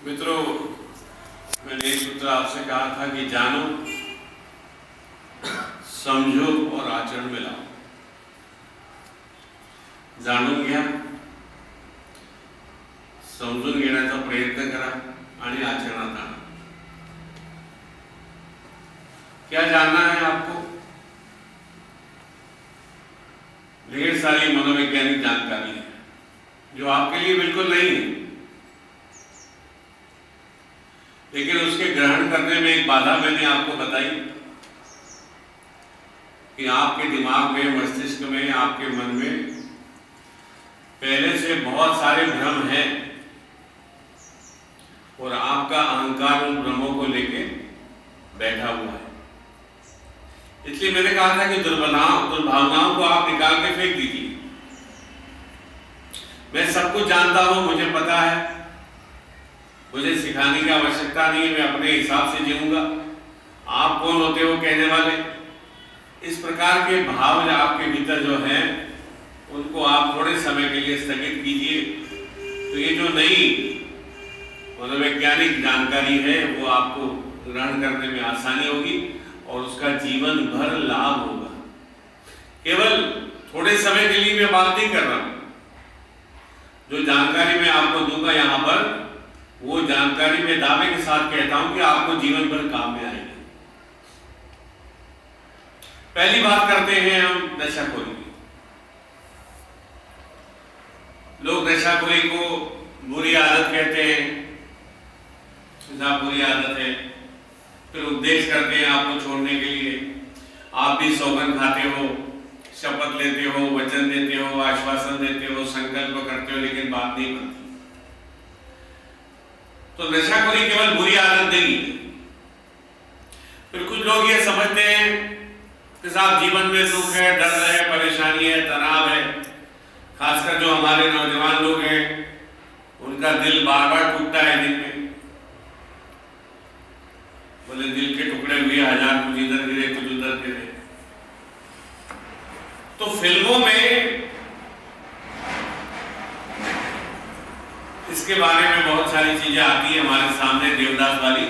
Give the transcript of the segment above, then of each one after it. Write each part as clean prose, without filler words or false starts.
मित्रों, मैंने एक सूत्र आपसे कहा था कि जानो, समझो और आचरण में लाओ। जाणून घ्या, समजून घेण्याचा प्रयत्न करा आणि आचरणात आणा। क्या जानना है आपको? ढेर सारी मनोवैज्ञानिक जानकारी है जो आपके लिए बिल्कुल नहीं है, लेकिन उसके ग्रहण करने में एक बाधा मैंने आपको बताई कि आपके दिमाग में, मस्तिष्क में, आपके मन में पहले से बहुत सारे भ्रम हैं और आपका अहंकार उन भ्रमों को लेके बैठा हुआ है। इसलिए मैंने कहा था कि दुर्भावनाओं को आप निकाल के फेंक दीजिए। मैं सब कुछ जानता हूं, मुझे पता है, मुझे सिखाने की आवश्यकता नहीं है, मैं अपने हिसाब से जीऊंगा, आप कौन होते हो कहने वाले। इस प्रकार के भाव जो आपके भीतर जो हैं, उनको आप थोड़े समय के लिए स्थगित कीजिए, तो ये जो नई मनोवैज्ञानिक जानकारी है वो आपको ग्रहण करने में आसानी होगी और उसका जीवन भर लाभ होगा। केवल थोड़े समय के लिए मैं बात नहीं कर रहा हूं। जो जानकारी मैं आपको दूंगा यहां पर, वो जानकारी मैं दावे के साथ कहता हूं कि आपको जीवन भर काम में आएगी। पहली बात करते हैं हम नशाखोरी की। लोग नशाखोरी को बुरी आदत कहते हैं, बुरी आदत है, फिर उपदेश करते हैं आपको छोड़ने के लिए। आप भी सौगंध खाते हो, शपथ लेते हो, वचन देते हो, आश्वासन देते हो, संकल्प करते हो, लेकिन बात नहीं बनती। तो नशाखोरी केवल बुरी आदत नहीं है। फिर कुछ लोग ये समझते हैं कि साहब जीवन में दुख है, दर्द है, परेशानी है, तनाव है। खासकर जो हमारे नौजवान लोग हैं, उनका दिल बार बार टूटता है दिन में। बोले दिल के टुकड़े हुए हजार, कुछ इधर गिरे कुछ उधर गिरे। तो फिल्मों में इसके बारे में बहुत सारी चीजें आती है हमारे सामने, देवदास वाली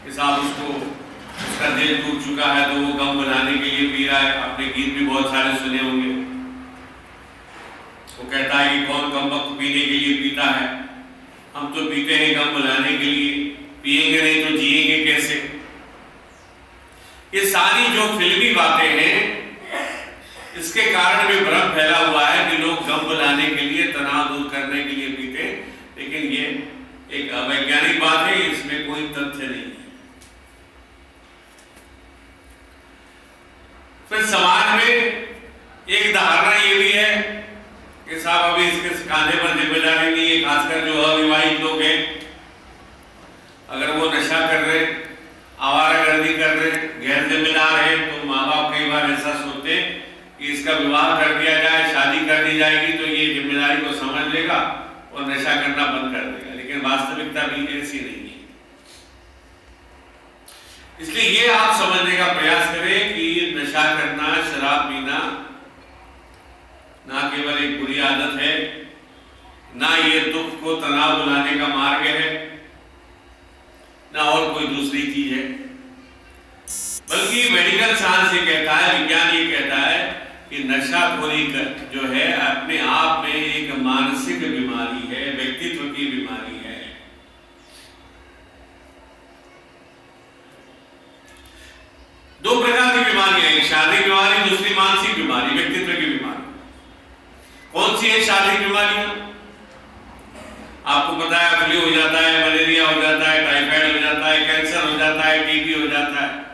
कि साहब उसका दिल टूट चुका है तो वो गम बनाने के लिए पी रहा है। आपने गीत भी बहुत सारे सुने होंगे। वो कहता है कि कौन गम पीने के लिए पीता है, हम तो पीते हैं गम बनाने के लिए, पिएंगे नहीं तो जिएंगे कैसे। ये सारी जो फिल्मी बातें हैं, इसके कारण भी भ्रम फैला हुआ है कि लोग गम बनाने के लिए, तनाव दूर करने के लिए पीते, लेकिन ये एक अवैज्ञानिक बात है, इसमें कोई तथ्य नहीं है। फिर समाज में एक धारणा ये भी है कि साहब अभी इसके कांधे पर जिम्मेदारी नहीं है। खासकर जो अविवाहित लोग हैं, अगर वो नशा कर रहे, आवारागर्दी कर रहे, गैर जिम्मेदार है, तो माँ बाप कई बार ऐसा सोचते कि इसका विवाह कर दिया जाए, शादी कर दी जाएगी तो ये जिम्मेदारी को समझ लेगा और नशा करना बंद कर देगा। लेकिन वास्तविकता भी ऐसी नहीं है। इसलिए ये आप समझने का प्रयास करें कि नशा करना, शराब पीना ना केवल एक बुरी आदत है, ना ये दुख को तनाव बुलाने का मार्ग है, ना और कोई दूसरी चीज है, बल्कि मेडिकल साइंस ये कहता है, विज्ञान ये कहता है कि नशाखोरी जो है अपने आप में एक मानसिक बीमारी है, व्यक्तित्व की बीमारी है। दो प्रकार की बीमारियां, एक शारीरिक बीमारी, दूसरी मानसिक बीमारी, व्यक्तित्व की बीमारी। कौन सी है शारीरिक बीमारियां? आपको पता है, फ्लू हो जाता है, मलेरिया हो जाता है, टाइफाइड हो जाता है, कैंसर हो जाता है, टीबी हो जाता है।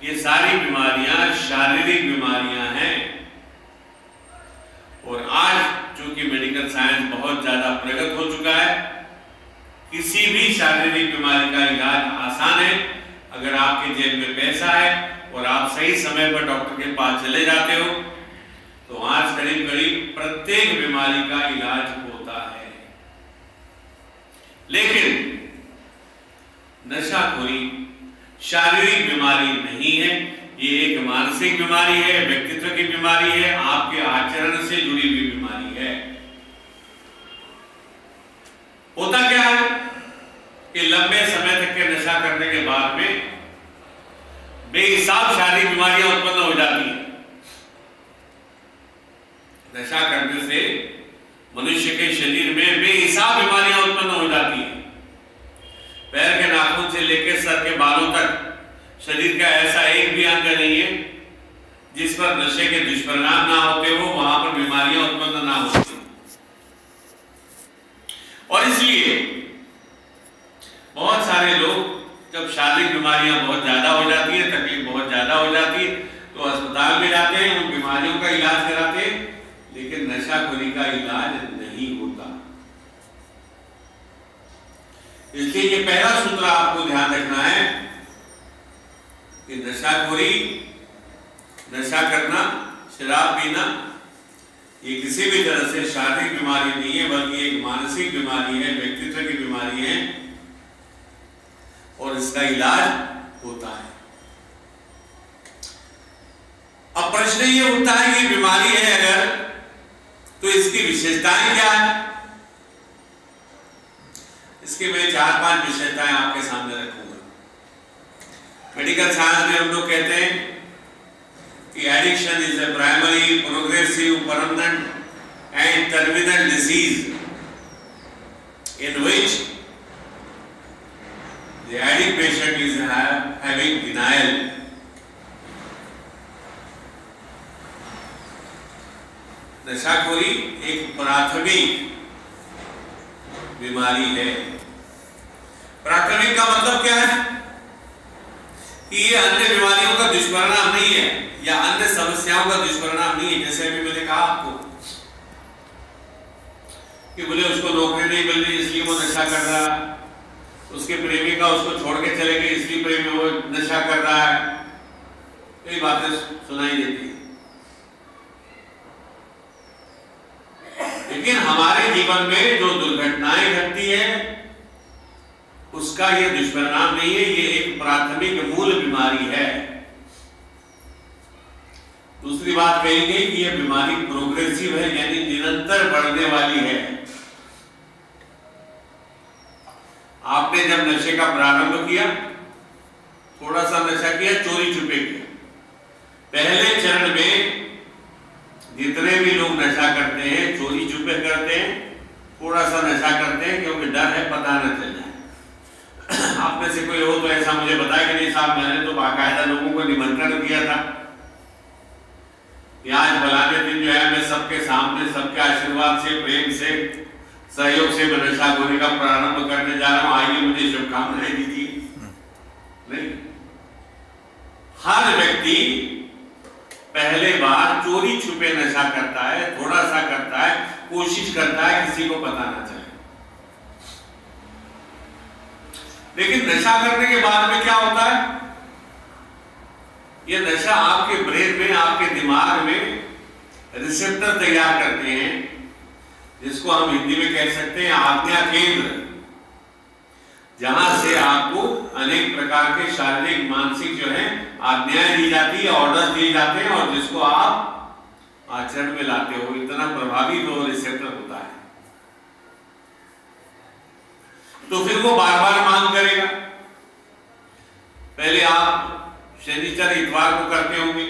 ये सारी बीमारियां शारीरिक बीमारियां हैं। और आज चूंकि मेडिकल साइंस बहुत ज्यादा प्रगत हो चुका है, किसी भी शारीरिक बीमारी का इलाज आसान है। अगर आपके जेब में पैसा है और आप सही समय पर डॉक्टर के पास चले जाते हो, तो आज करीब करीब प्रत्येक बीमारी का इलाज होता है। लेकिन नशाखोरी शारीरिक बीमारी नहीं है, ये एक मानसिक बीमारी है, व्यक्तित्व की बीमारी है, आपके आचरण से जुड़ी हुई बीमारी है। होता क्या है? कि लंबे समय तक के नशा करने के बाद में बेहिसाब शारीरिक बीमारियां उत्पन्न हो जाती हैं। नशा करने से मनुष्य के शरीर में बेहिसाब बीमारियां उत्पन्न हो जाती हैं। पैर के नाखून से लेकर सर के बालों तक शरीर का ऐसा एक भी अंग नहीं है जिस पर नशे के दुष्परिणाम ना होते हो, वहां पर बीमारियां उत्पन्न ना होती। और इसलिए बहुत सारे लोग जब शारीरिक बीमारियां बहुत ज्यादा हो जाती है, तकलीफ बहुत ज्यादा हो जाती है, तो अस्पताल में जाते हैं, उन बीमारियों का इलाज कराते हैं, लेकिन नशाखोरी का इलाज नहीं होता। इसलिए ये पहला सूत्र आपको ध्यान रखना है कि नशाखोरी, नशा करना, शराब पीना, ये किसी भी तरह से शारीरिक बीमारी नहीं है, बल्कि एक मानसिक बीमारी है, व्यक्तित्व की बीमारी है, और इसका इलाज होता है। अब प्रश्न ये उठता है कि बीमारी है अगर, तो इसकी विशेषताएं क्या है? इसके मैं 4-5 विशेषताएं आपके सामने रखूंगा। मेडिकल साइंस में हम लोग कहते हैं कि addiction is a primary progressive permanent and terminal disease in which the addict patient is having denial. नशाखोरी एक प्राथमिक बीमारी है। प्राथमिक का मतलब क्या है? कि ये अन्य बीमारियों का दुष्परिणाम नहीं है या अन्य समस्याओं का दुष्परिणाम नहीं है। जैसे अभी मैंने कहा आपको कि बोले उसको नौकरी नहीं मिल रही इसलिए वो नशा कर रहा है, उसके प्रेमिका उसको छोड़ के चले गए इसलिए प्रेमी वो नशा कर रहा है, कई बातें सुनाई देती है। लेकिन हमारे जीवन में जो दुर्घटनाएं घटती है उसका ये दुष्परिणाम नहीं है, ये एक प्राथमिक मूल बीमारी है। दूसरी बात कहेंगे कि यह बीमारी प्रोग्रेसिव है, यानी निरंतर बढ़ने वाली है। आपने जब नशे का प्रारंभ किया, थोड़ा सा नशा किया, चोरी छुपे किया, पहले चरण में जितने भी लोग नशा करते हैं चोरी छुपे करते हैं, थोड़ा सा नशा करते हैं क्योंकि डर है पता न चल जाए। आप में से कोई हो तो ऐसा मुझे बताए कि नहीं साहब मैंने तो बाकायदा लोगों को निमंत्रण दिया था कि आज फलाने दिन जो है मैं सबके सामने सबके आशीर्वाद से, प्रेम से, सहयोग से मैं नशाखोरी का प्रारंभ करने जा रहा हूं, आइए मुझे शुभकामनाएं दीजिए। नहीं, हर व्यक्ति पहले बार चोरी छुपे नशा करता है, थोड़ा सा करता है, कोशिश करता है किसी को पता ना चले। लेकिन नशा करने के बाद में क्या होता है? यह नशा आपके ब्रेन में, आपके दिमाग में रिसेप्टर तैयार करते हैं, जिसको हम हिंदी में कह सकते हैं आज्ञा केंद्र, जहां से आपको अनेक प्रकार के शारीरिक मानसिक जो है आज्ञाएं दी जाती है, ऑर्डर दिए जाते हैं, और जिसको आप आचरण में लाते हो। इतना प्रभावी वो रिसेप्टर होता है। तो फिर वो बार बार मांग करेगा। पहले आप शनिचर इतवार को करते होंगे,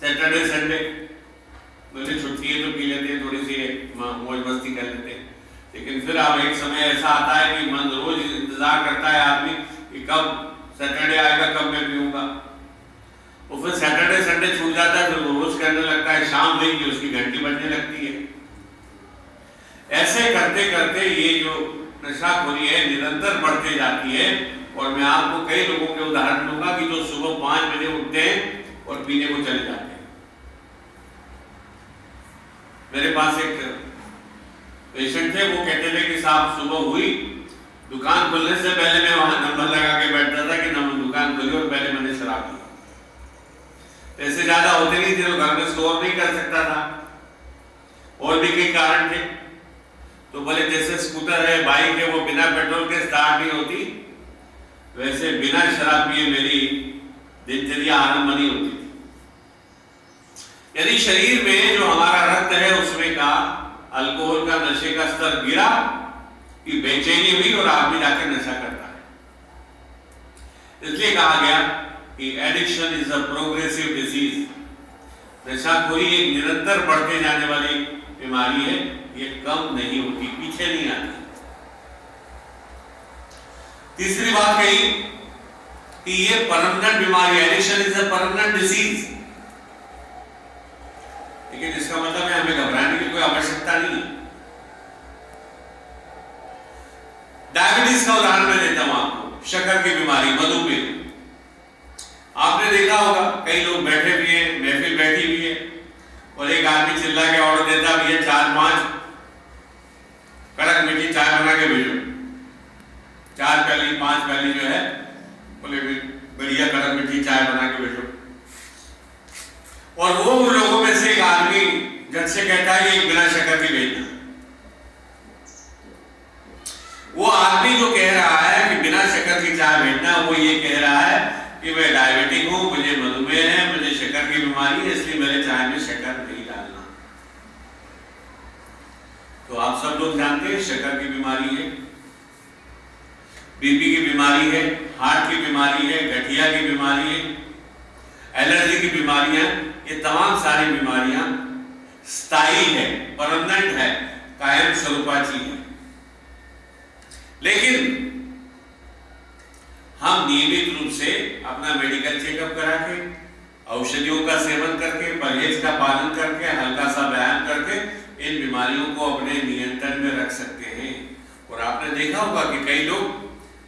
सैटरडे संडे मुझे छुट्टी है तो पी लेते हैं, थोड़ी सी मौज मस्ती कर लेते हैं। लेकिन फिर अब एक समय ऐसा आता है कि मन रोज इंतजार करता है आदमी कि कब सैटरडे आएगा, कब मैं पीऊंगा। और फिर सैटरडे संडे छूट जाता है, फिर वो रोज करने लगता है, शाम हुई कि उसकी घंटी बजने लगती है। ऐसे करते करते ये जो नशाखोरी है निरंतर बढ़ती जाती है। और मैं आपको कई लोगों के उदाहरण दूंगा कि जो सुबह 5 बजे उठते हैं और पीने को चले जाते हैं। मेरे पास एक पेशेंट थे, वो कहते थे कि साहब सुबह हुई, दुकान खुलने से पहले मैं वहां नंबर लगा के बैठता था कि दुकान खुली और पहले मैंने शराब पी। पैसे ज्यादा होते नहीं थे तो घर में स्टोर नहीं कर सकता था, और भी कई कारण थे। तो बोले जैसे स्कूटर है, बाइक है, वो बिना पेट्रोल के स्टार्ट नहीं होती, वैसे बिना शराब पिए मेरी दिनचर्या आरंभ नहीं होती थी। यदि शरीर में जो हमारा रक्त है उसमें का अल्कोहल का, नशे का स्तर गिरा कि बेचैनी हुई और आदमी जाकर नशा करता है। इसलिए कहा गया कि addiction is a progressive disease. नशाखोरी एक निरंतर बढ़ते जाने वाली बीमारी है, ये कम नहीं होती, पीछे नहीं आती। तीसरी बात कही कि ये परमानेंट बीमारी, addiction is a permanent disease. लेकिन इसका मतलब है हमें घबराने की कोई आवश्यकता नहीं है। डायबिटीज का उदाहरण मैं देता हूं आपको, शक्कर की बीमारी, मधुमेह। आपने देखा होगा कई लोग बैठे हुए हैं, महफिल बैठी हुई है और एक आदमी चिल्ला के ऑर्डर देता भी है 4-5 कड़क मीठी चाय बना के भेजो। 4 प्याली 5 प्याली जो है बोले बढ़िया कड़क मीठी चाय बना के भेजो। और वो लोगों में से एक आदमी जब से कहता है कि बिना शक्कर की भेजना। वो आदमी जो कह रहा है कि बिना शक्कर की चाय भेजना, वो ये कह रहा है कि मैं डायबिटिक हूं, मुझे मधुमेह है, मुझे शक्कर की बीमारी है, इसलिए मेरे चाय में शक्कर नहीं डालना। तो आप सब लोग जानते हैं शक्कर की बीमारी है, बीपी की बीमारी है, हार्ट की बीमारी है, गठिया की बीमारी है, एलर्जी की बीमारियां, ये तमाम सारी बीमारियां स्थायी है, परमानेंट है, कायम स्वरूपाची है। लेकिन हम नियमित रूप से अपना मेडिकल चेकअप करा के, औषधियों का सेवन करके, परहेज का पालन करके, हल्का सा व्यायाम करके इन बीमारियों को अपने नियंत्रण में रख सकते हैं। और आपने देखा होगा कि कई लोग,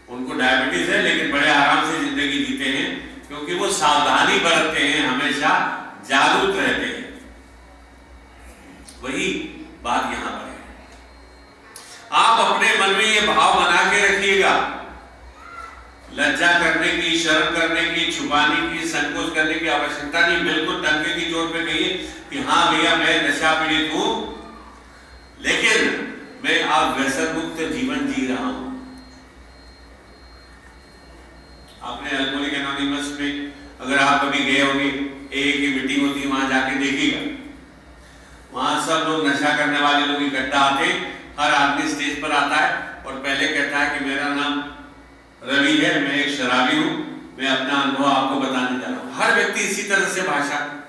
उनको डायबिटीज है लेकिन बड़े आराम से जिंदगी जीते हैं, क्योंकि वो सावधानी बरतते हैं, हमेशा जागरूक रहते हैं। वही बात यहां पर है। आप अपने मन में ये भाव बना के रखिएगा, लज्जा करने की, शर्म करने की, छुपाने की, संकोच करने की आवश्यकता नहीं। बिल्कुल टंके की चोट पे कहिए कि हाँ भैया मैं नशा पीड़ित हूं, लेकिन मैं अब व्यसन मुक्त जीवन जी रहा हूं। आपने अल्कोहलिक एनोनिमस में अगर आप कभी गए होंगे, एक की मीटिंग होती है, वहां जाके देखिएगा, वहां सब लोग नशा करने वाले लोग इकट्ठा आते, हर आदमी स्टेज पर आता है और पहले कहता है कि मेरा नाम रवि है, मैं एक शराबी हूं, मैं अपना अनुभव आपको बताने जा रहा हूं। हर व्यक्ति इसी तरह से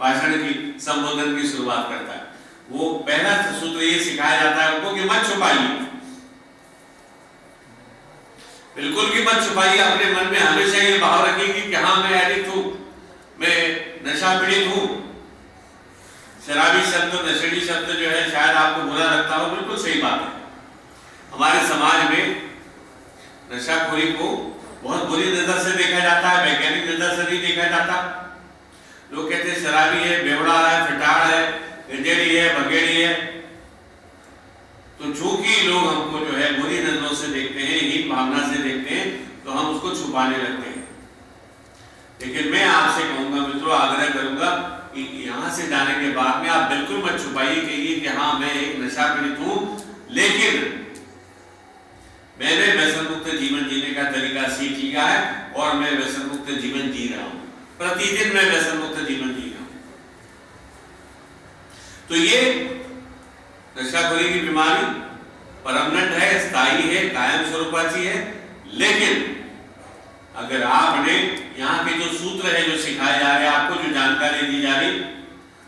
भाषण की, संबोधन की शुरुआत करता है। वो पहला सूत्र ये सिखाया जाता है उनको कि मत छुपाइए, बिल्कुल भी मत छुपाइए। अपने मन में हमेशा ये भाव रखिए कि हाँ मैं एडिक्ट हूं, मैं नशा पीड़ित हूं। शराबी शब्द, नशेड़ी शब्द जो है शायद आपको बुरा लगता हो, बिल्कुल सही बात है। हमारे समाज में नशाखोरी को बहुत बुरी नजर से देखा जाता है, वैज्ञानिक नजर से नहीं देखा जाता। लोग कहते हैं शराबी है, बेवड़ा है, फिटाड़ है, गंजेड़ी है, भगेड़ी है। तो चूंकि लोग हमको जो है बुरी नजरों से देखते हैं, हीन भावना से देखते हैं, तो हम उसको छुपाने लगते हैं। लेकिन मैं आपसे कहूंगा मित्रों, आग्रह करूंगा कि यहां से जाने के बाद में आप बिल्कुल मत छुपाइए, कहिए कि हाँ मैं एक नशा पीड़ित हूं, लेकिन मैंने व्यसन मुक्त जीवन जीने का तरीका सीख लिया है और मैं व्यसन मुक्त जीवन जी रहा हूं। प्रतिदिन मैं व्यसन मुक्त जीवन जी रहा हूं। तो ये नशाखोरी की बीमारी परमानेंट है, स्थायी है, कायम स्वरूपाची है। लेकिन अगर आपने यहाँ के जो सूत्र है जो सिखाए जा रहे हैं, आपको जो जानकारी दी जा रही,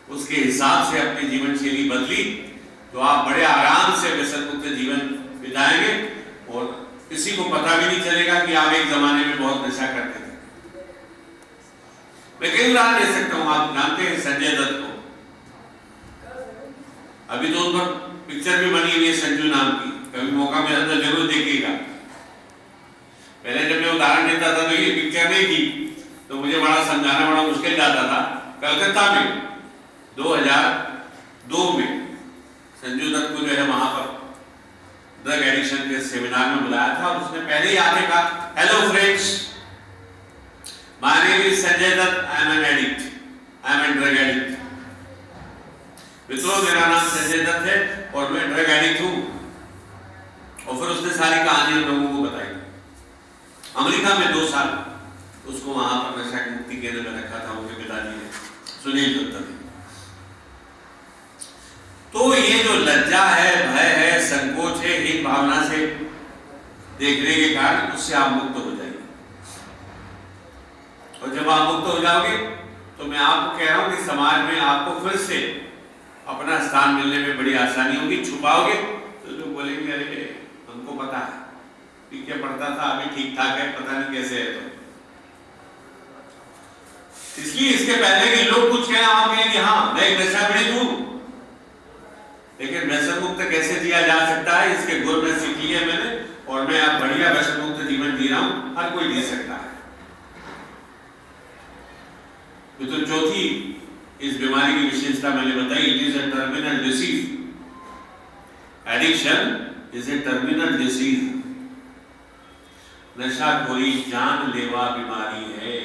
उसके हिसाब से अपनी जीवन शैली बदली, तो आप बड़े आराम से व्यसन मुक्त जीवन बिताएंगे और किसी को पता भी नहीं चलेगा कि आप एक जमाने में बहुत नशा करते थे। मैं कई उदाहरण दे सकता हूं। आप जानते हैं संजय दत्त को, अभी तो उन पर पिक्चर भी बनी हुई है संजू नाम की, कभी मौका मिला तो जरूर देखिएगा। पहले जब मैं उदाहरण देता था तो ये पिक्चर नहीं थी, तो मुझे बड़ा समझाना बड़ा मुश्किल जाता था। कलकत्ता में 2002 में संजू दत्त को जो है वहां पर ड्रग एडिक्शन के सेमिनार में बुलाया था और उसने पहले ही आके कहा, hello friends, my name is Sanjay Dutt, I am an addict, I am an drug addict. मित्रों मेरा नाम संजय दत्त है और मैं ड्रग एडिक्ट हूं। और फिर उसने सारी कहानी लोगों को बताई। अमेरिका में 2 साल उसको वहां पर नशा मुक्ति केंद्र में रखा था उनके पिताजी ने, सुनील दत्त ने। तो ये जो लज्जा है, भय है, संकोच है, हीन भावना से देखने के कारण उससे आप मुक्त हो जाइए। और जब आप मुक्त हो जाओगे तो मैं आपको कह रहा हूं कि समाज में आपको फिर से अपना स्थान मिलने में बड़ी आसानी होगी। छुपाओगे तो लोग बोलेंगे अरे हमको पता है, पीके पढ़ता था, अभी ठीक ठाक है, पता नहीं कैसे है। तो इसलिए इसके पहले कि लोग कुछ कहें आप कहें कि हाँ मैं एक नशा पीड़ित हूं, लेकिन व्यसन मुक्त कैसे जिया जा सकता है इसके गुर में सीख लिए मैंने, और मैं अब बढ़िया व्यसन मुक्त जीवन जी रहा हूं, हर कोई जी सकता है। तो चौथी इस बीमारी की विशेषता मैंने बताई, it is a terminal disease. Addiction is a terminal disease. नशाखोरी जानलेवा बीमारी है।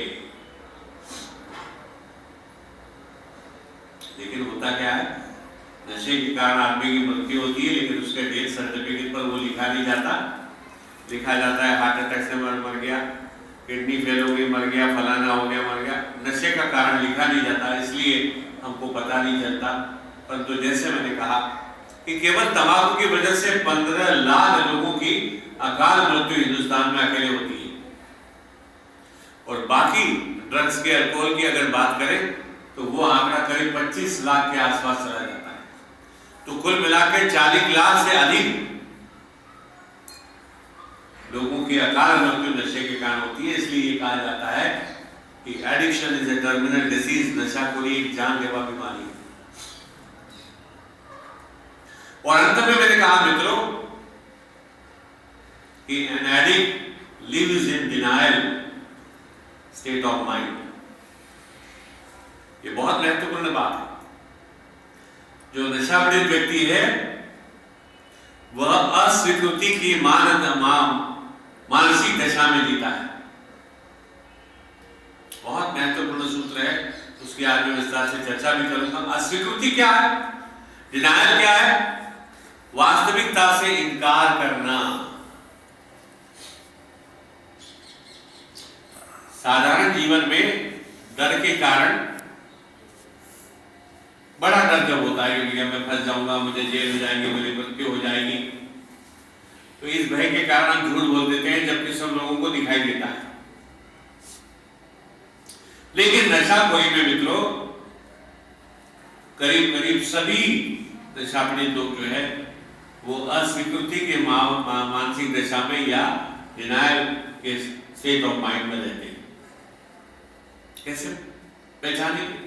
लेकिन होता क्या है, नशे के कारण आदमी की मृत्यु होती है, लेकिन उसके डेथ सर्टिफिकेट पर वो लिखा नहीं जाता। लिखा जाता है हार्ट अटैक से मर गया, किडनी फेल हो गई मर गया, फलाना हो गया मर गया। नशे का कारण लिखा नहीं जाता, इसलिए हमको पता नहीं चलता। परंतु जैसे मैंने कहा कि केवल तंबाकू की वजह से 15 लाख लोगों की अकाल मृत्यु हिंदुस्तान में अकेले होती है, और बाकी ड्रग्स के, अल्कोहल की अगर बात करें तो वो आंकड़ा करीब 25 लाख के आसपास चला जाता है। तो कुल मिलाकर 40 लाख से अधिक लोगों की अकाल मृत्यु नशे के कारण होती है। इसलिए ये कहा जाता है कि addiction is a terminal disease. नशाखोरी एक जानलेवा बीमारी है। और अंत में मैंने कहा मित्रों कि an addict lives in denial state of mind. ये बहुत महत्वपूर्ण बात है। जो नशा पीड़ित व्यक्ति है वह अस्वीकृति की मानसिक दशा में जीता है। बहुत महत्वपूर्ण सूत्र है, उसकी आज मैं विस्तार से चर्चा भी करूंगा। अस्वीकृति क्या है, डिनायल क्या है? वास्तविकता से इनकार करना। साधारण जीवन में डर के कारण, बड़ा डर जब होता है कि मैं फंस जाऊंगा, मुझे जेल हो जाएगी, मेरी मृत्यु हो जाएगी, तो इस भय के कारण हम झूठ बोल देते हैं, जबकि सब लोगों को दिखाई देता है। लेकिन नशाखोरी में मित्रों करीब करीब सभी नशा पीड़ित लोग जो है वो अस्वीकृति के मानसिक दशा में या डिनायल के स्टेट ऑफ माइंड में रहते हैं। कैसे पहचानेंगे?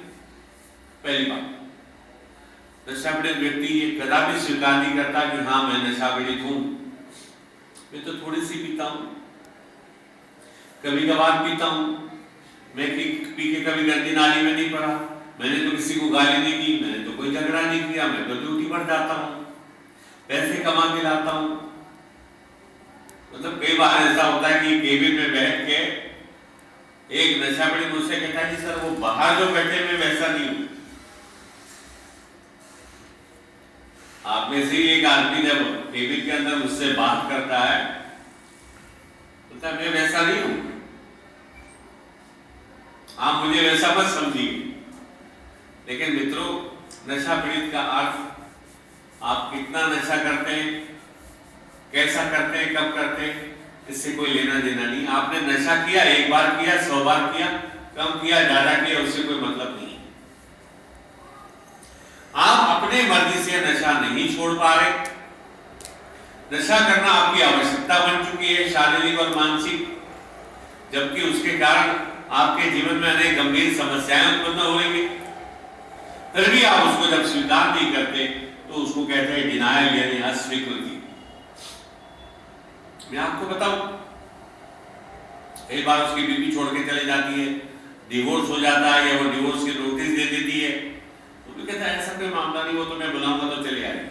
पहली बात, नशा पीड़ित व्यक्ति ये कदापि स्वीकार नहीं करता कि हाँ मैं नशा पीड़ित हूं, मैं तो थोड़ी सी पीता हूं, कभी कभार पीता हूं, मैं पी के कभी गंदी नाली में नहीं पड़ा, मैंने तो किसी को गाली नहीं दी, मैंने तो कोई झगड़ा नहीं किया, मैं तो ड्यूटी पर जाता हूं, पैसे कमा के लाता हूं। मतलब कई बार ऐसा होता है कि केबिन में बैठ के एक नशा पीड़ित मुझसे कहता है कि सर वो बाहर जो बैठे मैं वैसा नहीं हूं। आप में से एक आदमी जब केबिन के अंदर मुझसे बात करता है बोलता है मैं वैसा नहीं हूं, आप मुझे वैसा मत समझिए। लेकिन मित्रों नशा पीड़ित का अर्थ आप कितना नशा करते हैं, कैसा करते हैं, कब करते हैं, इससे कोई लेना देना नहीं। आपने नशा किया, एक बार किया, 100 बार किया, कम किया, ज्यादा किया, उससे कोई मतलब नहीं। आप अपने मर्जी से नशा नहीं छोड़ पा रहे। नशा करना आपकी आवश्यकता बन चुकी है, शारीरिक और मानसिक, जबकि उसके कारण आपके जीवन में अनेक गंभीर समस्याएं उत्पन्न हो रही। फिर भी आप उसको जब स्वीकार नहीं करते तो उसको कहते हैं डिनायल, यानी अस्वीकृति। मैं आपको बताऊं, कई बार उसकी बीवी छोड़ के चले जाती है, डिवोर्स हो जाता है या वो डिवोर्स की नोटिस दे देती है, तो कहता है ऐसा कोई मामला नहीं, वो तो मैं बुलाऊंगा तो चले आएगी।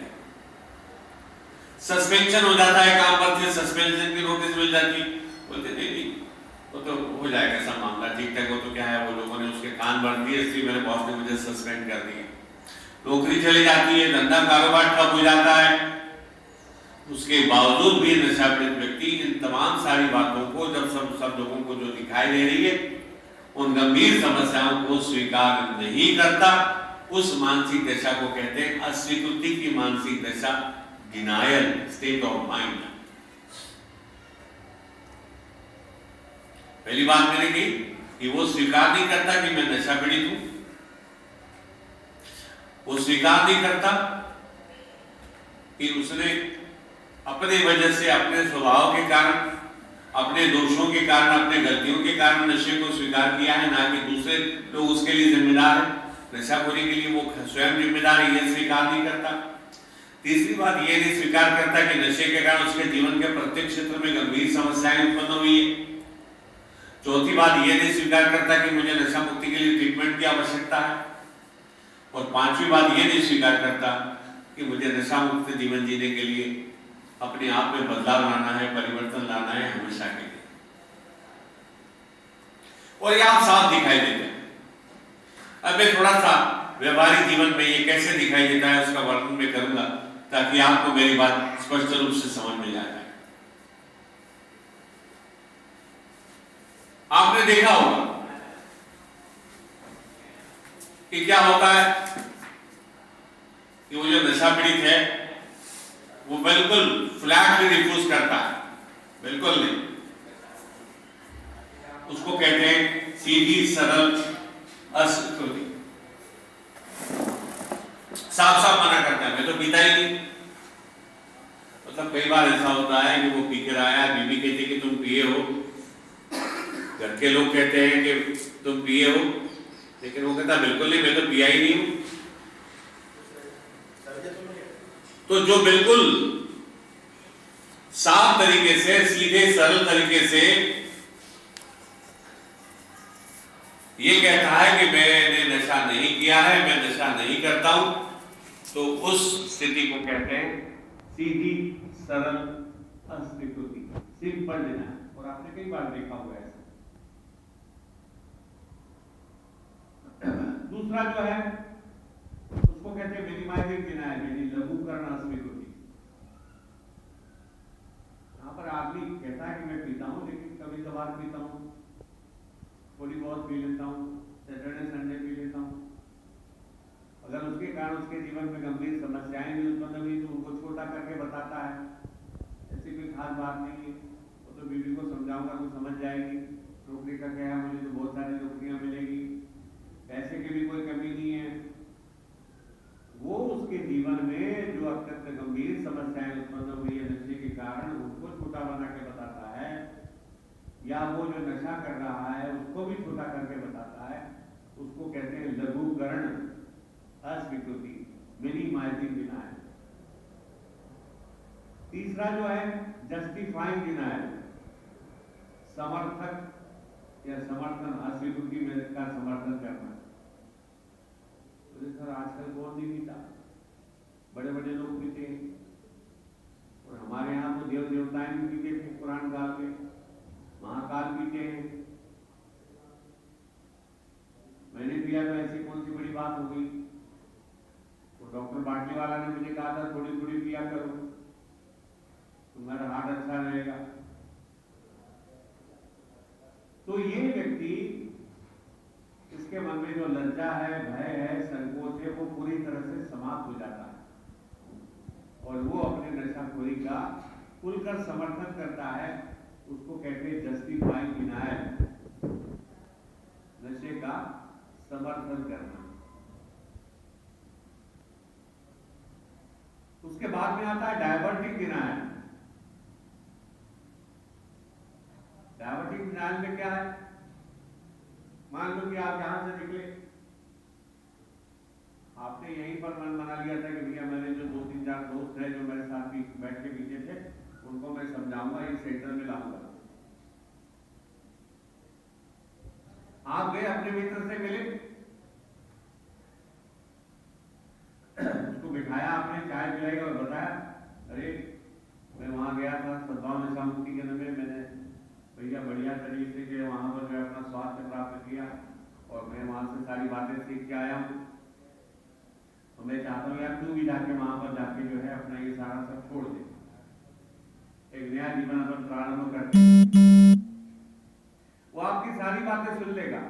सस्पेंशन हो जाता है काम पर से, सस्पेंशन की नोटिस मिल जाती, बोलते नहीं वो तो हो जाएगा सब मामला ठीक ठाक, वो तो क्या है, वो लोगों ने उसके कान भर दिए, इसलिए मेरे बॉस ने मुझे सस्पेंड कर दिया। नौकरी चली जाती है, धंधा कारोबार ठप हो जाता है। उसके बावजूद भी नशा पीड़ित व्यक्ति इन तमाम सारी बातों को, जब सब लोगों को जो दिखाई दे रही है, उन गंभीर समस्याओं को स्वीकार नहीं करता। उस मानसिक दशा को कहते हैं अस्वीकृति की मानसिक दशा, डिनायल स्टेट ऑफ माइंड। पहली बात मैंने की कि वो स्वीकार नहीं करता कि मैं नशा पीड़ित हूं, वो स्वीकार नहीं करता कि उसने अपने वजह से, अपने स्वभाव के कारण, अपने दोषों के कारण, अपने गलतियों के कारण नशे को स्वीकार किया है, ना कि दूसरे लोग उसके लिए जिम्मेदार है। नशाखोरी के लिए वो स्वयं जिम्मेदार है, ये स्वीकार नहीं करता। तीसरी बात, ये नहीं स्वीकार करता कि नशे के कारण उसके जीवन के प्रत्येक क्षेत्र में गंभीर समस्याएं उत्पन्न हुई है। चौथी बात, ये नहीं स्वीकार करता कि मुझे नशा मुक्ति के लिए ट्रीटमेंट की आवश्यकता है। और पांचवी बात, ये नहीं स्वीकार करता कि मुझे नशा मुक्त जीवन जीने के लिए अपने आप में बदलाव लाना है, परिवर्तन लाना है हमेशा के लिए। और ये आप साफ दिखाई देते हैं। अब मैं थोड़ा सा व्यवहारिक जीवन में ये कैसे दिखाई देता है उसका वर्णन मैं करूंगा, ताकि आपको मेरी बात स्पष्ट रूप से समझ में जाए। आपने देखा होगा कि क्या होता है कि वो जो नशा पीड़ित है वो बिल्कुल फ्लैटली रिफ्यूज करता है, बिल्कुल नहीं। उसको कहते हैं सीधी सरल अस्वीकृति। साफ साफ मना करता है, मैं तो पीता ही नहीं। मतलब कई बार ऐसा होता है कि वो पी कर आया, बीवी कहती है कि तुम पिए हो, घर के लोग कहते हैं कि तुम पिए हो, लेकिन वो कहता बिल्कुल नहीं, मैं तो पिया ही नहीं हूं। तो जो बिल्कुल साफ तरीके से, सीधे सरल तरीके से ये कहता है कि मैंने नशा नहीं किया है, मैं नशा नहीं करता हूं, तो उस स्थिति को कहते हैं सीधी सरल अस्वीकृति, सिंपल डिनायल। और आपने कई बार देखा हुआ है। दूसरा जो है उसको कहते हैं मिनिमाइजिंग डिनायल, यानी लघुकरण अस्वीकृति। यहां पर आदमी कहता है कि मैं पीता हूं, लेकिन कभी कभार पीता हूं, थोड़ी बहुत पी लेता हूं, सैटरडे संडे पी लेता हूं। अगर उसके कारण उसके जीवन में गंभीर समस्याएं भी उत्पन्न हुई तो उनको छोटा करके बताता है, ऐसी कोई खास बात नहीं है, वो तो बीवी को समझाऊंगा तो समझ जाएगी, नौकरी का क्या है, मुझे तो बहुत सारी नौकरियां मिलेगी, पैसे की भी कोई कमी नहीं है। वो उसके जीवन में जो अत्यंत गंभीर समस्याएं उत्पन्न हुई है नशे के कारण, उनको छोटा बना के बताता है, या वो जो नशा कर रहा है उसको भी छोटा करके बताता है। उसको कहते हैं लघुकरण अस्वीकृति, मिनिमाइजिंग डिनायल। तीसरा जो है जस्टिफाइंग डिनायल, समर्थक या समर्थन, अस्वीकृति में का समर्थन करना। तो सर आजकल कौन नहीं पीता, बड़े बड़े लोग पीते हैं, और हमारे यहाँ तो देव देवताएं भी पीते थे पुराने काल में, महाकाल पीते हैं। मैंने पिया तो ऐसी कौन सी बड़ी बात हो गई? तो डॉक्टर बाटली वाला ने मुझे कहा था थोड़ी थोड़ी पिया करो, तुम्हारा हार्ट अच्छा रहेगा। तो ये व्यक्ति, इसके मन में जो लज्जा है, भय है, संकोच है, वो पूरी तरह से समाप्त हो जाता है और वो अपने नशाखोरी का खुलकर समर्थन करता है। उसको कहते हैं जस्टिफाइंग डिनायल, नशे का समर्थन करना। उसके बाद में आता है डायवर्टिंग डिनायल। डायवर्टिंग डिनायल में क्या है? मान लो कि आप यहां से निकले, आपने यहीं पर मन बना लिया था कि भैया मैंने जो 2-3-4 दोस्त हैं जो मेरे साथ भी बैठ के पीछे थे, उनको मैं समझाऊंगा, ये सेंटर में लाऊंगा। आप गए, अपने मित्र से मिले, उसको बिठाया, आपने चाय पिलाई और बताया, अरे मैं वहां गया था सद्भाव नशा मुक्ति केंद्र में, मैंने भैया बढ़िया तरीके से वहां पर जो अपना स्वास्थ्य प्राप्त किया और मैं वहां से सारी बातें सीख के आया हूं। तो मैं चाहता हूँ यार तू भी जाके वहां पर जाके जो है अपना ये सारा सब छोड़ दे, एक नया जीवन अपन प्रारंभ करते। वो आपकी सारी बातें सुन लेगा,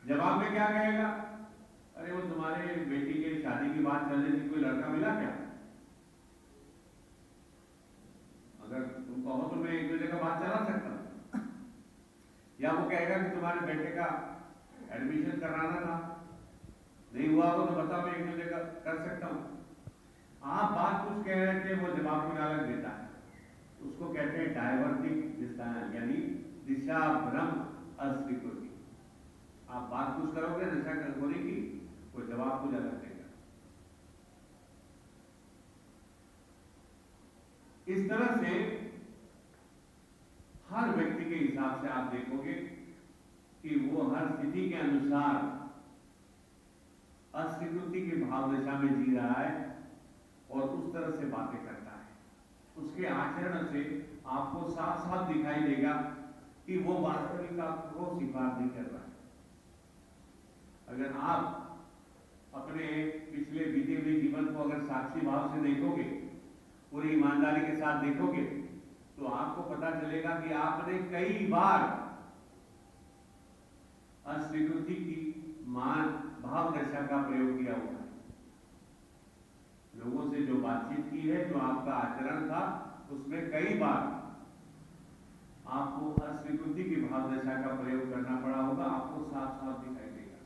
जवाब में क्या कहेगा? अरे वो तुम्हारे बेटी की शादी की बात चल रही थी, कोई लड़का मिला क्या? अगर तुम कहो तो मैं एक दो जगह बात चला सकता हूं। या वो कहेगा कि तुम्हारे बेटे का एडमिशन कराना था, नहीं हुआ वो तो बताओ, मैं एक जगह कर सकता हूँ। आप बात कुछ कह रहे थे, वो जवाब कुछ अलग देता है, उसको कहते हैं डायवर्टिंग डिस्टांस, यानी दिशा भ्रम अस्वीकृति। आप बात कुछ करोगे दिशा होने की, वो जवाब कुछ अलग देगा। इस तरह से हर व्यक्ति के हिसाब से आप देखोगे कि वो हर स्थिति के अनुसार अस्वीकृति की भाव दशा में जी रहा है और उस तरह से बातें करता है। उसके आचरण से आपको साफ साफ दिखाई देगा कि वो वास्तविक आपको स्वीकार नहीं कर रहा है। अगर आप अपने पिछले बीते हुए जीवन को अगर साक्षी भाव से देखोगे, पूरी ईमानदारी के साथ देखोगे, तो आपको पता चलेगा कि आपने कई बार अस्वीकृति की मान भाव दशा का प्रयोग किया हुआ है। लोगों से जो बातचीत की है, जो आपका आचरण था, उसमें कई बार आपको अस्वीकृति की भाव दशा का प्रयोग करना पड़ा होगा। आपको साफ साफ दिखाई देगा।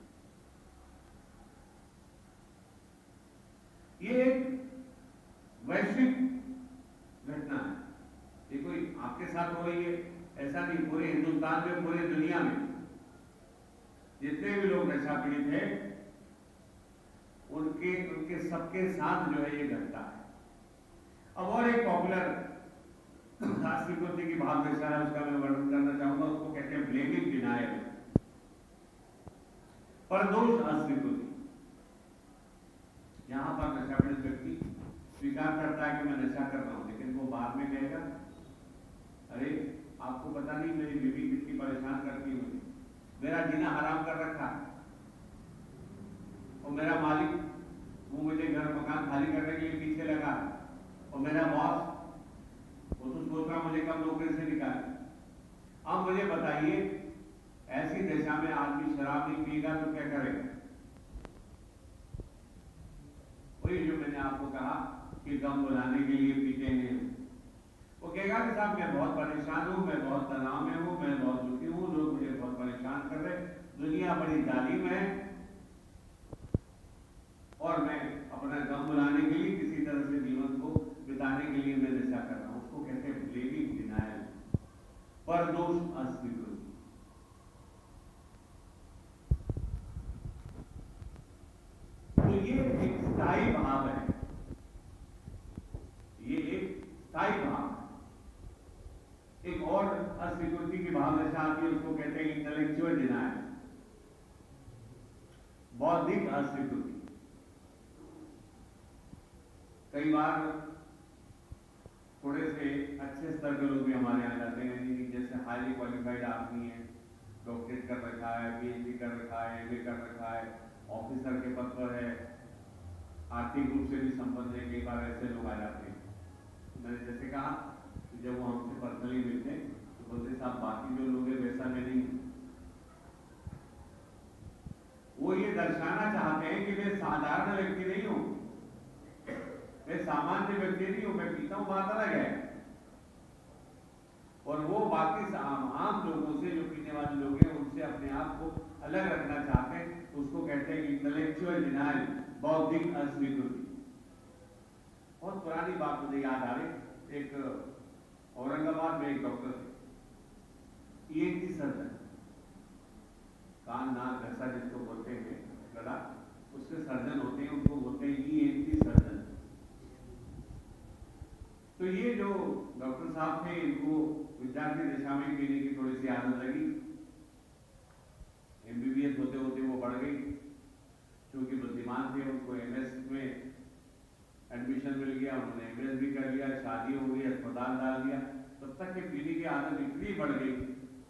ये एक वैश्विक घटना है, ये कोई आपके साथ हो रही है ऐसा नहीं, पूरे हिंदुस्तान में, पूरे दुनिया में जितने भी लोग नशा पीड़ित हैं, उनके सबके साथ जो है ये घटता है। अब और एक पॉपुलर अस्वीकृति की भाव दशा है, उसका मैं वर्णन करना चाहूंगा। उसको कहते हैं ब्लेमिंग डिनायल, परदोष अस्वीकृति। यहां पर नशा पीड़ित व्यक्ति स्वीकार करता है कि मैं नशा कर रहा हूं, लेकिन वो बाद में कहेगा, अरे आपको पता नहीं मेरी बीवी कितनी परेशान करती है, मेरा जीना हराम कर रखा है, और मेरा मालिक वो मुझे घर मकान खाली करने के लिए पीछे लगा, और मेरा बॉस वो तो सोच रहा मुझे कब नौकरी से निकाले। अब मुझे बताइए, ऐसी दशा में आदमी शराब नहीं पिएगा तो क्या करेगा? वही जो मैंने आपको कहा कि गम बुलाने के लिए पीते हैं। वो कहेगा कि साहब मैं बहुत परेशान हूं, मैं बहुत तनाव में हूं, मैं बहुत दुखी हूं, लोग मुझे बहुत परेशान कर रहे, दुनिया बड़ी जालिम है, और मैं अपना गम बुलाने के लिए किसी तरह से जीवन को बिताने के लिए मैं नशा कर रहा हूं। उसको कहते हैं ब्लेमिंग डिनायल, परदोष अस्वीकृति। तो ये एक स्थायी भाव है, ये एक स्थायी भाव है। एक और अस्वीकृति की भाव दशा आती है, उसको कहते हैं इंटेलेक्चुअल डिनायल, बौद्धिक अस्वीकृति। कई बार थोड़े से अच्छे स्तर के लोग भी हमारे यहाँ जाते हैं, जैसे हाईली क्वालिफाइड आदमी है, डॉक्टरेट कर रखा है, पीएचडी कर रखा है, एमए कर रखा है, ऑफिसर के पद पर है, आर्थिक रूप से भी संपन्न है। कई बार ऐसे लोग आ जाते हैं। मैंने जैसे कहा, जब वो हमसे पर्सनली मिलते तो बोलते साहब बाकी जो लोग हैं वैसा मैं नहीं। वो ये दर्शाना चाहते हैं कि मैं साधारण व्यक्ति नहीं हूं, मैं सामान्य व्यक्ति नहीं हूं, मैं पीता हूं, बात अलग है। और वो बाकी आम लोगों से, जो पीने वाले लोग हैं, उनसे अपने आप को अलग रखना चाहते हैं। उसको कहते हैं इंटेलेक्चुअल डिनायल, बौद्धिक अस्वीकृति। बहुत पुरानी बात मुझे याद आ रही, एक औरंगाबाद में एक डॉक्टर थे, ईएनटी सर्जन, कान नाक घसा जिसको बोलते हैं, गला, उसके सर्जन होते हैं, उनको बोलते हैं ईएनटी सर्जन। तो ये जो डॉक्टर साहब थे, इनको विद्यार्थी दशा में पीने की थोड़ी सी आदत लगी। एमबीबीएस होते होते वो बढ़ गई, क्योंकि बुद्धिमान थे, उनको एमएस में एडमिशन मिल गया, उन्होंने एमएस भी कर लिया, शादी हो गई, अस्पताल डाल दिया। तब तक के पीने की आदत इतनी बढ़ गई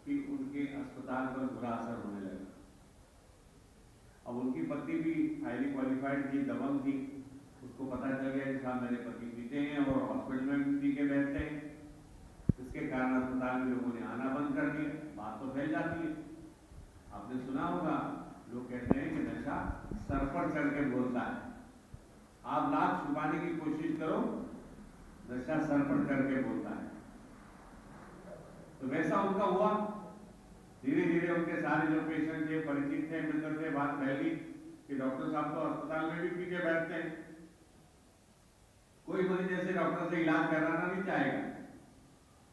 कि उनके अस्पताल पर बुरा असर होने लगा। अब उनकी पत्नी भी हाईली क्वालिफाइड थी, दबंग थी, उसको पता चल गया कि साहब मेरे पति पीते हैं और हॉस्पिटल में भी पी के बैठते हैं। इसके कारण अस्पताल में लोगों ने आना बंद कर दिया। बात तो फैल जाती है, आपने सुना होगा, लोग कहते हैं कि नशा सर पर चढ़ के बोलता है। आप लाख छुपाने की कोशिश करो, नशा सर पर चढ़ के बोलता है। तो वैसा उनका हुआ। धीरे धीरे उनके सारे जो पेशेंट थे, परिचित थे, मित्र थे, बात फैली कि डॉक्टर साहब तो अस्पताल में भी पी के बैठते हैं। कोई मरीज ऐसे डॉक्टर से इलाज कराना नहीं चाहेगा।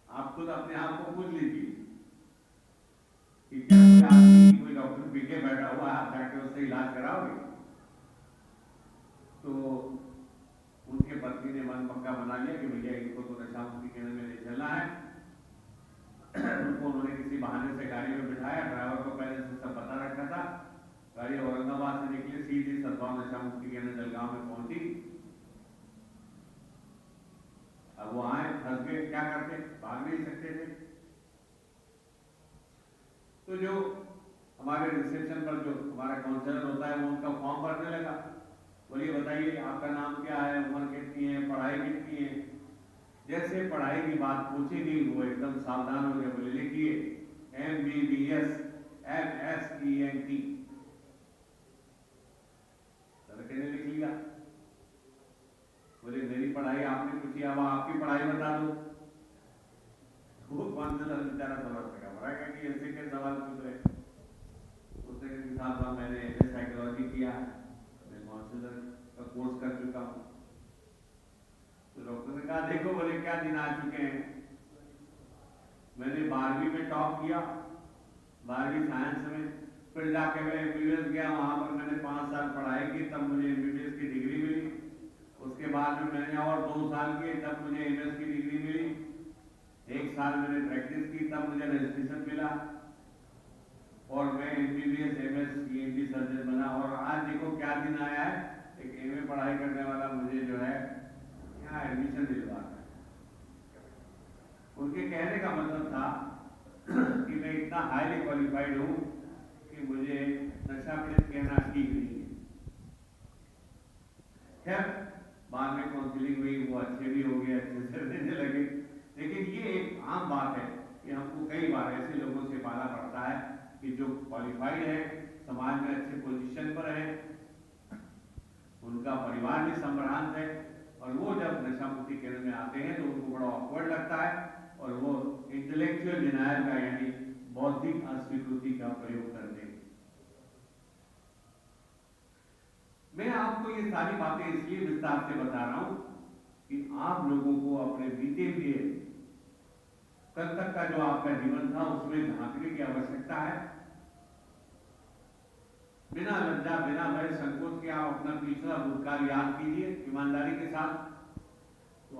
आप खुद अपने आप को पूछ लीजिए कि क्या कोई आदमी, कोई डॉक्टर पी के बैठा हुआ है, आप जाके उससे इलाज कराओगे? तो उनके पत्नी ने मन पक्का बना लिया कि भैया इनको तो नशा मुक्ति केंद्र में ले चलना है। उनको उन्होंने किसी बहाने से गाड़ी में बिठाया, ड्राइवर को पहले से सब पता रखा था। गाड़ी औरंगाबाद से निकली, सीधी सद्भाव नशा मुक्ति केंद्र जलगांव में पहुंची। अब वो आए, फंस गए, क्या करते, भाग नहीं सकते थे। तो जो हमारे रिसेप्शन पर जो हमारा काउंसलर होता है, वो उनका फॉर्म भरने लगा। बोलिए बताइए आपका नाम क्या है, उम्र कितनी है, पढ़ाई कितनी है। जैसे पढ़ाई की बात पूछी गई, वो एकदम सावधान हो गए। बोले लिखिए MBBS MSENT। लड़के ने लिख लिया। बोले मेरी पढ़ाई आपने पूछी, अब आपकी पढ़ाई बता दो। वो काउंसलर बेचारा समझ सका, बड़ा कि ऐसे के सवाल पूछ रहे। उसने कहा साहब मैंने साइकोलॉजी किया है, मैं काउंसलर का कोर्स कर चुका हूँ। तो डॉक्टर ने कहा देखो, बोले क्या दिन आ चुके हैं। मैंने 12वीं में टॉप किया, 12वीं साइंस में, फिर जाके मैं MBBS गया, वहां पर मैंने 5 साल पढ़ाई की, तब मुझे MBBS की डिग्री मिली। उसके बाद में मैंने और 2 साल किए, तब मुझे MS की डिग्री मिली। 1 साल मैंने प्रैक्टिस की, तब मुझे रजिस्ट्रेशन मिला और मैं MBBS MS ENT सर्जन बना। और आज देखो क्या दिन आया है, एक MA पढ़ाई करने वाला मुझे जो है यहाँ एडमिशन दिलवा रहा है। उनके कहने का मतलब था कि मैं इतना हाईली क्वालिफाइड हूँ कि मुझे नशा पीड़ित कहना ठीक नहीं है। खैर बाद में काउंसलिंग हुई, वो अच्छे भी हो गए, अच्छे से रहने लगे। लेकिन ये एक आम बात है कि हमको कई बार ऐसे लोगों से पाला पड़ता है कि जो क्वालिफाइड है, समाज में अच्छे पोजीशन पर है, उनका परिवार भी संभ्रांत है, और वो जब नशा मुक्ति केंद्र में आते हैं तो उनको बड़ा ऑकवर्ड लगता है और वो इंटेलेक्चुअल डिनायल का यानी बौद्धिक अस्वीकृति का प्रयोग करते हैं। मैं आपको ये सारी बातें इसलिए विस्तार से बता रहा हूं कि आप लोगों को अपने बीते हुए कल तक का जो आपका जीवन था उसमें झांकने की आवश्यकता है। बिना लज्जा, बिना भय संकोच के आप अपना पिछला भूतकाल याद कीजिए ईमानदारी के साथ।